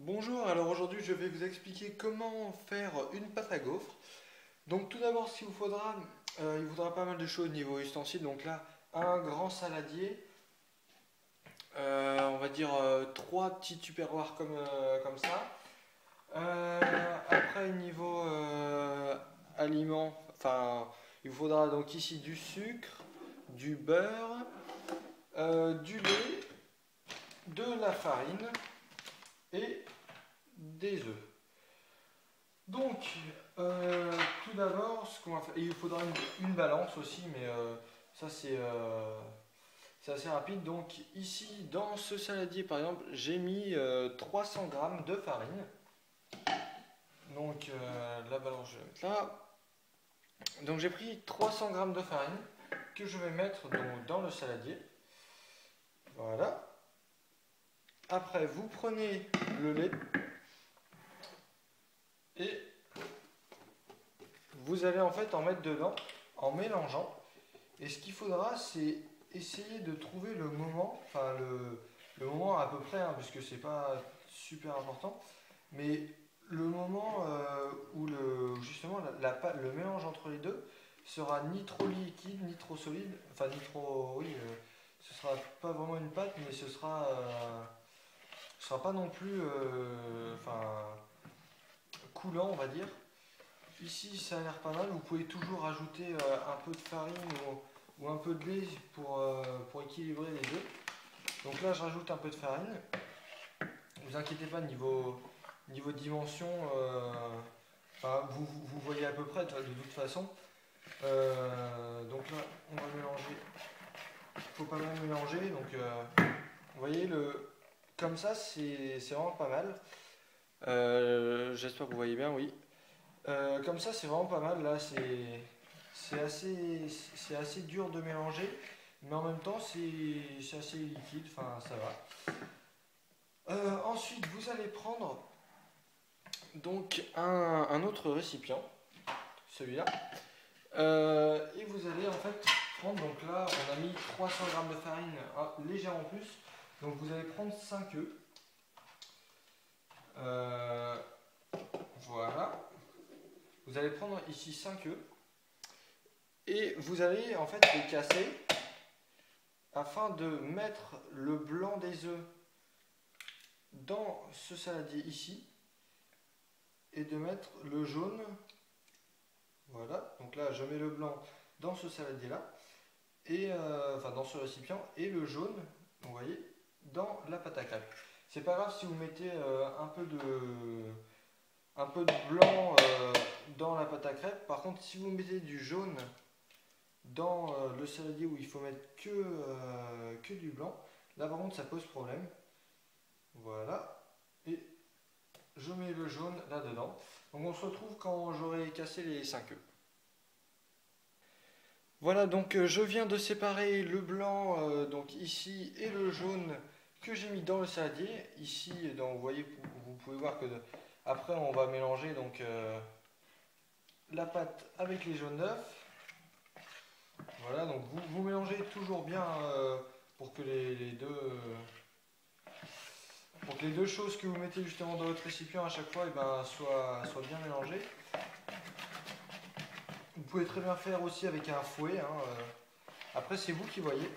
Bonjour, alors aujourd'hui je vais vous expliquer comment faire une pâte à gaufres. Donc tout d'abord ce qu'il vous faudra, il vous faudra pas mal de choses au niveau ustensiles. Donc là, un grand saladier, on va dire trois petits tupperwares comme ça. Après niveau aliments, enfin il vous faudra donc ici du sucre, du beurre, du lait, de la farine et des œufs. Donc, tout d'abord, ce qu'on va faire, il faudra une balance aussi, mais ça c'est assez rapide. Donc ici, dans ce saladier par exemple, j'ai mis 300 grammes de farine. Donc la balance, je vais mettre là. Donc j'ai pris 300 grammes de farine que je vais mettre donc, dans le saladier. Voilà. Après, vous prenez le lait et vous allez en fait en mettre dedans en mélangeant. Et ce qu'il faudra, c'est essayer de trouver le moment, enfin le moment à peu près, hein, puisque c'est pas super important, mais le moment où justement le mélange entre les deux sera ni trop liquide, ni trop solide, enfin ni trop, oui, ce sera pas vraiment une pâte, mais ce sera pas non plus, enfin, coulant, on va dire. Ici, ça a l'air pas mal. Vous pouvez toujours rajouter un peu de farine ou un peu de lait pour équilibrer les deux. Donc là, je rajoute un peu de farine. Ne vous inquiétez pas, niveau dimension, enfin, vous voyez à peu près de toute façon. Donc là, on va mélanger. Il faut pas mal mélanger. Donc, vous voyez, comme ça, c'est vraiment pas mal. J'espère que vous voyez bien, oui. Comme ça, c'est vraiment pas mal. Là, c'est assez dur de mélanger, mais en même temps, c'est assez liquide. Enfin, ça va. Ensuite, vous allez prendre donc un autre récipient, celui-là, et vous allez en fait prendre. Donc là, on a mis 300 grammes de farine, légèrement plus. Donc vous allez prendre 5 œufs. Voilà. Vous allez prendre ici 5 œufs et vous allez en fait les casser afin de mettre le blanc des œufs dans ce saladier ici et de mettre le jaune. Voilà, donc là je mets le blanc dans ce saladier là et enfin dans ce récipient et le jaune, vous voyez, dans la pâte à crêpes. C'est pas grave si vous mettez un peu de blanc dans la pâte à crêpes. Par contre, si vous mettez du jaune dans le saladier où il faut mettre que du blanc, là par contre ça pose problème. Voilà. Et je mets le jaune là-dedans. Donc on se retrouve quand j'aurai cassé les 5 œufs. Voilà, donc je viens de séparer le blanc donc ici et le jaune que j'ai mis dans le saladier. Ici, donc, vous voyez, vous pouvez voir que après on va mélanger donc la pâte avec les jaunes d'œufs. Voilà, donc vous mélangez toujours bien pour que pour que les deux choses que vous mettez justement dans votre récipient à chaque fois soient bien mélangées. Vous pouvez très bien faire aussi avec un fouet. Hein, après, c'est vous qui voyez.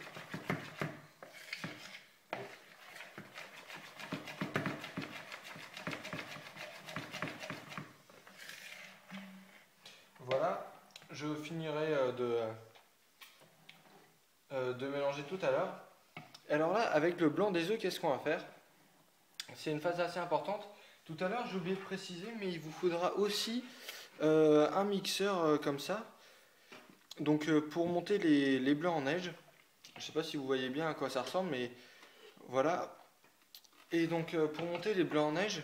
Voilà, je finirai de mélanger tout à l'heure. Alors là, avec le blanc des œufs, qu'est-ce qu'on va faire? C'est une phase assez importante. Tout à l'heure, j'ai oublié de préciser, mais il vous faudra aussi un mixeur comme ça. Donc pour monter les blancs en neige. Je ne sais pas si vous voyez bien à quoi ça ressemble, mais voilà. Et donc pour monter les blancs en neige,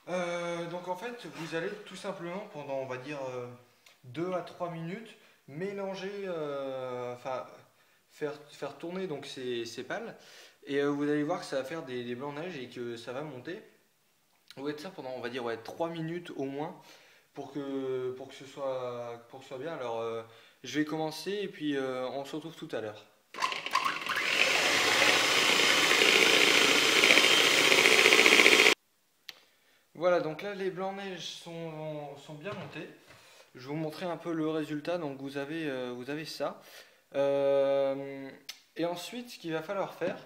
donc en fait, vous allez tout simplement pendant, on va dire, 2 à 3 minutes, mélanger, enfin faire tourner donc ces pales. Et vous allez voir que ça va faire des blancs de neige et que ça va monter. On va être ça pendant, on va dire, ouais, 3 minutes au moins pour que ce soit bien. Alors, je vais commencer et puis on se retrouve tout à l'heure. Voilà, donc là les blancs neige sont bien montés. Je vais vous montrer un peu le résultat. Donc vous avez ça. Euh, et ensuite, ce qu'il va falloir faire,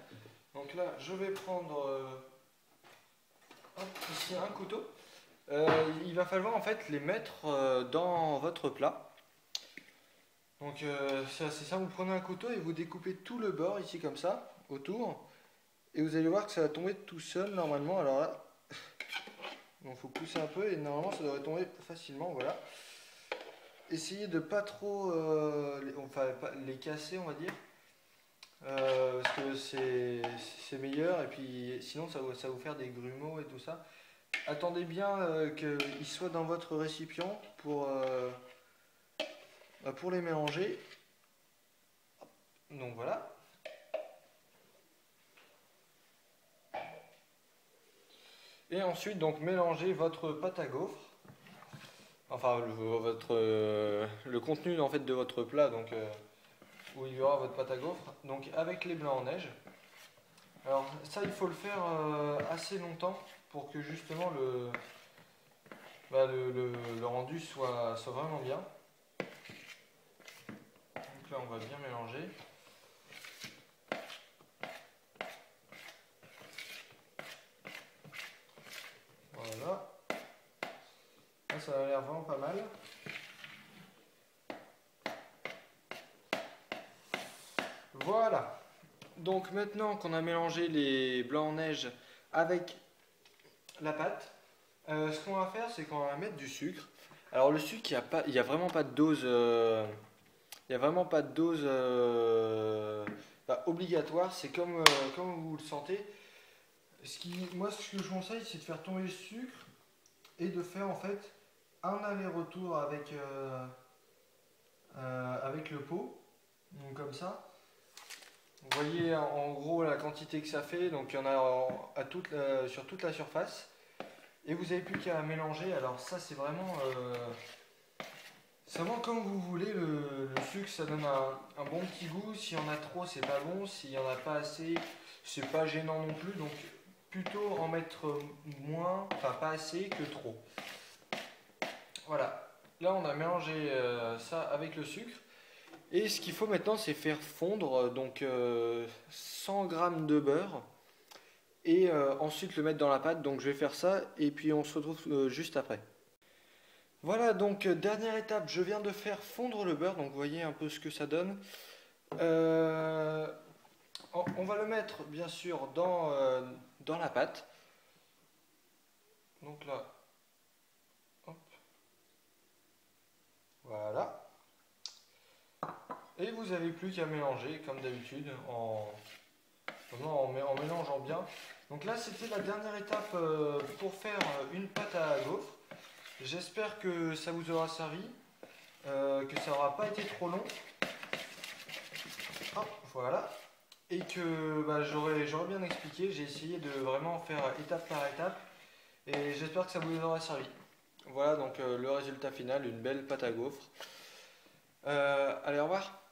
donc là je vais prendre hop, ici un couteau. Il va falloir en fait les mettre dans votre plat. Donc c'est assez simple, vous prenez un couteau et vous découpez tout le bord ici comme ça, autour. Et vous allez voir que ça va tomber tout seul normalement. Alors là, il faut pousser un peu et normalement ça devrait tomber facilement, voilà. Essayez de pas trop les casser, on va dire, parce que c'est meilleur et puis sinon ça va vous faire des grumeaux et tout ça. Attendez bien qu'ils soient dans votre récipient pour les mélanger. Donc voilà. Et ensuite donc mélangez votre pâte à gaufres. Enfin le contenu en fait de votre plat, donc où il y aura votre pâte à gaufres, donc avec les blancs en neige. Alors ça il faut le faire assez longtemps pour que justement le rendu soit vraiment bien. Donc là on va bien mélanger. Voilà. Là ça a l'air vraiment pas mal. Voilà. Donc maintenant qu'on a mélangé les blancs en neige avec la pâte, ce qu'on va faire c'est qu'on va mettre du sucre. Alors le sucre, il y a vraiment pas de dose, il y a vraiment pas de dose obligatoire. C'est comme vous le sentez. Moi, ce que je conseille, c'est de faire tomber le sucre et de faire en fait un aller-retour avec le pot, donc comme ça. Vous voyez en gros la quantité que ça fait, donc il y en a sur toute la surface. Et vous n'avez plus qu'à mélanger. Alors ça c'est vraiment comme vous voulez. Le sucre ça donne un bon petit goût. S'il y en a trop c'est pas bon, s'il y en a pas assez c'est pas gênant non plus. Donc plutôt en mettre moins, enfin pas assez que trop. Voilà, là on a mélangé ça avec le sucre. Et ce qu'il faut maintenant, c'est faire fondre 100 g de beurre et ensuite le mettre dans la pâte. Donc je vais faire ça et puis on se retrouve juste après. Voilà, donc dernière étape, je viens de faire fondre le beurre. Donc vous voyez un peu ce que ça donne. Euh, on va le mettre bien sûr dans la pâte. Donc là, hop, voilà. Et vous n'avez plus qu'à mélanger comme d'habitude en mélangeant bien. Donc là c'était la dernière étape pour faire une pâte à gaufres. J'espère que ça vous aura servi, que ça n'aura pas été trop long. Hop, voilà. Et que j'aurais bien expliqué. J'ai essayé de vraiment faire étape par étape. Et j'espère que ça vous aura servi. Voilà donc le résultat final, une belle pâte à gaufres. Allez, au revoir.